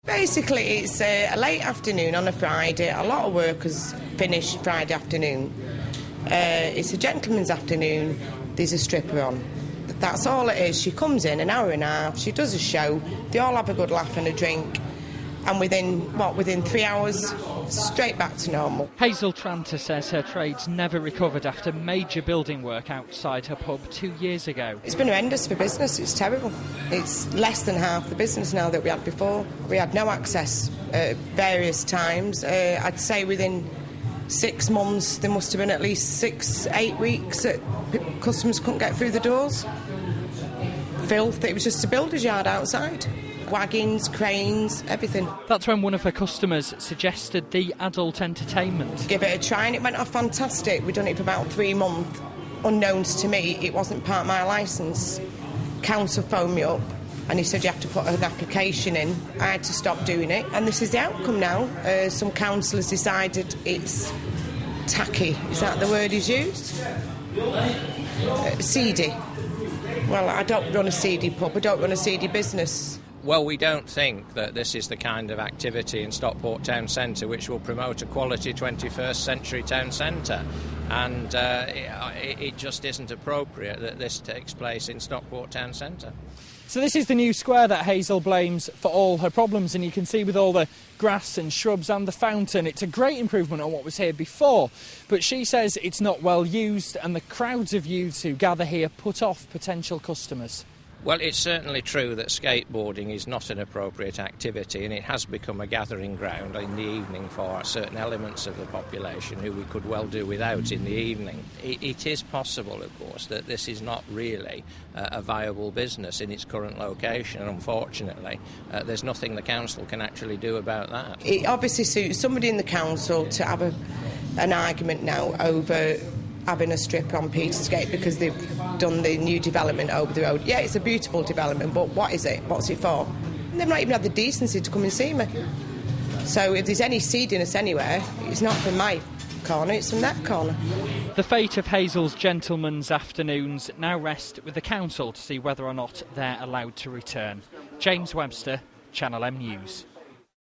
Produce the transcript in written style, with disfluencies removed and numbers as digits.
Basically, it's a late afternoon on a Friday. A lot of workers finish Friday afternoon. It's a gentleman's afternoon. There's a stripper on. That's all it is. She comes in an hour and a half, she does a show, they all have a good laugh and a drink, and within 3 hours, straight back to normal. Hazel Tranter says her trade's never recovered after major building work outside her pub 2 years ago. It's been horrendous for business, it's terrible. It's less than half the business now that we had before. We had no access at various times. I'd say within 6 months there must have been at least 6-8 weeks that customers couldn't get through the doors. Filth, it was just a builder's yard outside. Wagons, cranes, everything. That's when one of her customers suggested the adult entertainment. Give it a try and it went off fantastic. We'd done it for about 3 months. Unknowns to me, it wasn't part of my licence. Council phoned me up and he said you have to put an application in. I had to stop doing it and this is the outcome now. Some councillors decided it's tacky. Is that the word he's used? Seedy. Well, I don't run a seedy pub, I don't run a seedy business. Well, we don't think that this is the kind of activity in Stockport town centre which will promote a quality 21st century town centre. And it just isn't appropriate that this takes place in Stockport town centre. So this is the new square that Hazel blames for all her problems, and you can see with all the grass and shrubs and the fountain, it's a great improvement on what was here before. But she says it's not well used and the crowds of youths who gather here put off potential customers. Well, it's certainly true that skateboarding is not an appropriate activity, and it has become a gathering ground in the evening for certain elements of the population who we could well do without in the evening. It is possible, of course, that this is not really a viable business in its current location, and unfortunately there's nothing the council can actually do about that. It obviously suits somebody in the council to have an argument now over having a strip on Petersgate because they've done the new development over the road. Yeah, it's a beautiful development, but what is it? What's it for? And they've not even had the decency to come and see me. So if there's any seediness anywhere, it's not from my corner, it's from that corner. The fate of Hazel's gentlemen's afternoons now rest with the council to see whether or not they're allowed to return. James Webster, Channel M News.